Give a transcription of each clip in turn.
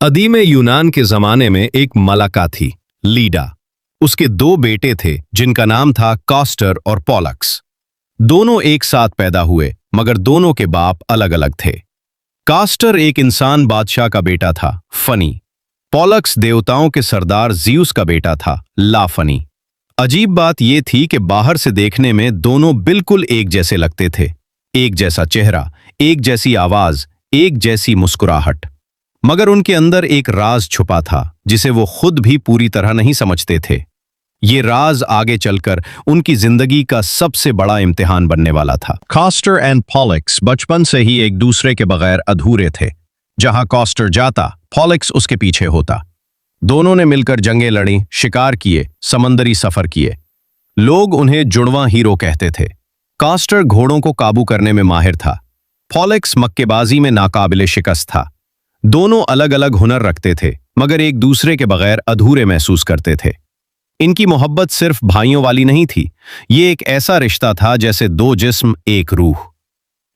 अदीम यूनान के जमाने में एक मलाका थी, लीडा। उसके दो बेटे थे जिनका नाम था कास्टर और पॉलक्स। दोनों एक साथ पैदा हुए, मगर दोनों के बाप अलग अलग थे। कास्टर एक इंसान बादशाह का बेटा था, फनी। पॉलक्स देवताओं के सरदार जियूस का बेटा था, लाफनी। अजीब बात यह थी कि बाहर से देखने में दोनों बिल्कुल एक जैसे लगते थे। एक जैसा चेहरा, एक जैसी आवाज, एक जैसी मुस्कुराहट। मगर उनके अंदर एक राज छुपा था जिसे वो खुद भी पूरी तरह नहीं समझते थे। ये राज आगे चलकर उनकी जिंदगी का सबसे बड़ा इम्तिहान बनने वाला था। कास्टर एंड पॉलक्स बचपन से ही एक दूसरे के बगैर अधूरे थे। जहां कास्टर जाता, पॉलक्स उसके पीछे होता। दोनों ने मिलकर जंगें लड़ी, शिकार किए, समंदरी सफर किए। लोग उन्हें जुड़वां हीरो कहते थे। कास्टर घोड़ों को काबू करने में माहिर था। पॉलक्स मक्केबाजी में नाकाबिले शिकस्त था। दोनों अलग अलग हुनर रखते थे, मगर एक दूसरे के बगैर अधूरे महसूस करते थे। इनकी मोहब्बत सिर्फ भाइयों वाली नहीं थी, ये एक ऐसा रिश्ता था जैसे दो जिस्म एक रूह।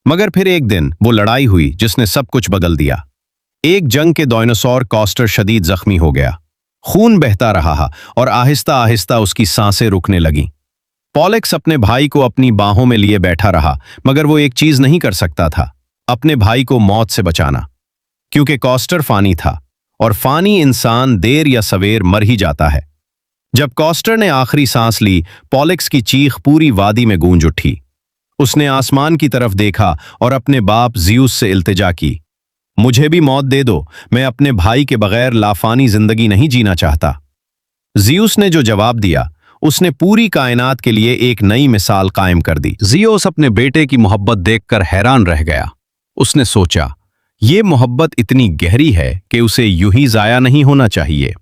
मगर फिर एक दिन वो लड़ाई हुई जिसने सब कुछ बदल दिया। एक जंग के डायनासोर कास्टर शदीद जख्मी हो गया। खून बहता रहा और आहिस्ता आहिस्ता उसकी सांसें रुकने लगीं। पॉलक्स अपने भाई को अपनी बाहों में लिए बैठा रहा, मगर वो एक चीज नहीं कर सकता था, अपने भाई को मौत से बचाना। क्योंकि कास्टर फानी था, और फानी इंसान देर या सवेर मर ही जाता है। जब कास्टर ने आखिरी सांस ली, पॉलक्स की चीख पूरी वादी में गूंज उठी। उसने आसमान की तरफ देखा और अपने बाप जियूस से इल्तिजा की, मुझे भी मौत दे दो, मैं अपने भाई के बगैर लाफानी जिंदगी नहीं जीना चाहता। जियूस ने जो जवाब दिया, उसने पूरी कायनात के लिए एक नई मिसाल कायम कर दी। जियूस अपने बेटे की मोहब्बत देखकर हैरान रह गया। उसने सोचा, ये मोहब्बत इतनी गहरी है कि उसे यूं ही जाया नहीं होना चाहिए।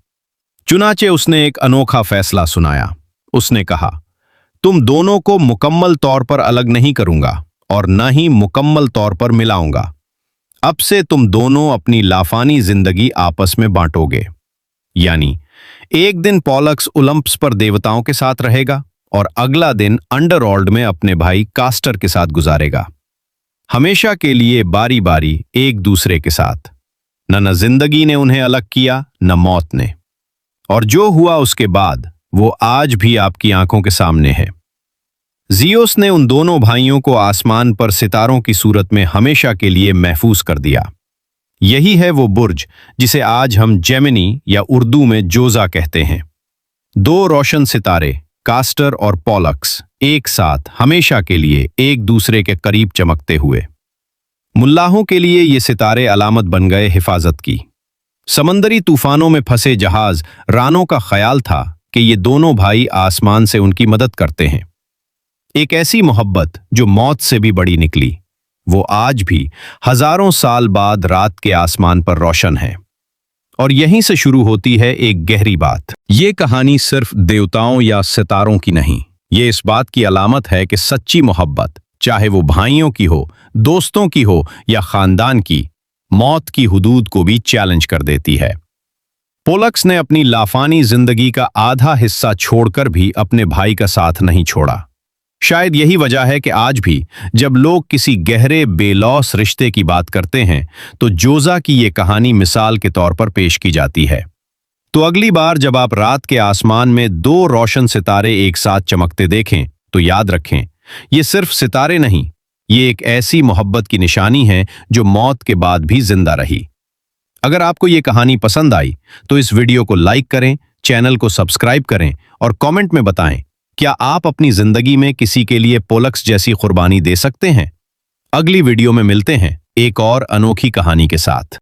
चुनाचे उसने एक अनोखा फैसला सुनाया। उसने कहा, तुम दोनों को मुकम्मल तौर पर अलग नहीं करूंगा और न ही मुकम्मल तौर पर मिलाऊंगा। अब से तुम दोनों अपनी लाफानी जिंदगी आपस में बांटोगे। यानी एक दिन पॉलक्स ओलंपस पर देवताओं के साथ रहेगा और अगला दिन अंडरवर्ल्ड में अपने भाई कास्टर के साथ गुजारेगा। हमेशा के लिए बारी बारी एक दूसरे के साथ। न जिंदगी ने उन्हें अलग किया, न मौत ने। और जो हुआ उसके बाद वो आज भी आपकी आंखों के सामने है। जियूस ने उन दोनों भाइयों को आसमान पर सितारों की सूरत में हमेशा के लिए महफूज कर दिया। यही है वो बुर्ज जिसे आज हम जेमिनी या उर्दू में जोजा कहते हैं। दो रोशन सितारे, कास्टर और पॉलक्स, एक साथ हमेशा के लिए एक दूसरे के करीब चमकते हुए। मुल्लाहों के लिए ये सितारे अलामत बन गए हिफाजत की। समंदरी तूफानों में फंसे जहाज रानों का ख्याल था कि ये दोनों भाई आसमान से उनकी मदद करते हैं। एक ऐसी मोहब्बत जो मौत से भी बड़ी निकली, वो आज भी हजारों साल बाद रात के आसमान पर रोशन है। और यहीं से शुरू होती है एक गहरी बात। ये कहानी सिर्फ देवताओं या सितारों की नहीं, ये इस बात की अलामत है कि सच्ची मोहब्बत, चाहे वो भाइयों की हो, दोस्तों की हो या खानदान की, मौत की हुदूद को भी चैलेंज कर देती है। पॉलक्स ने अपनी लाफानी जिंदगी का आधा हिस्सा छोड़कर भी अपने भाई का साथ नहीं छोड़ा। शायद यही वजह है कि आज भी जब लोग किसी गहरे बेलौस रिश्ते की बात करते हैं तो जोजा की ये कहानी मिसाल के तौर पर पेश की जाती है। तो अगली बार जब आप रात के आसमान में दो रोशन सितारे एक साथ चमकते देखें तो याद रखें, ये सिर्फ सितारे नहीं, ये एक ऐसी मोहब्बत की निशानी है जो मौत के बाद भी जिंदा रही। अगर आपको ये कहानी पसंद आई तो इस वीडियो को लाइक करें, चैनल को सब्सक्राइब करें और कमेंट में बताएं, क्या आप अपनी जिंदगी में किसी के लिए पॉलक्स जैसी कुर्बानी दे सकते हैं? अगली वीडियो में मिलते हैं एक और अनोखी कहानी के साथ।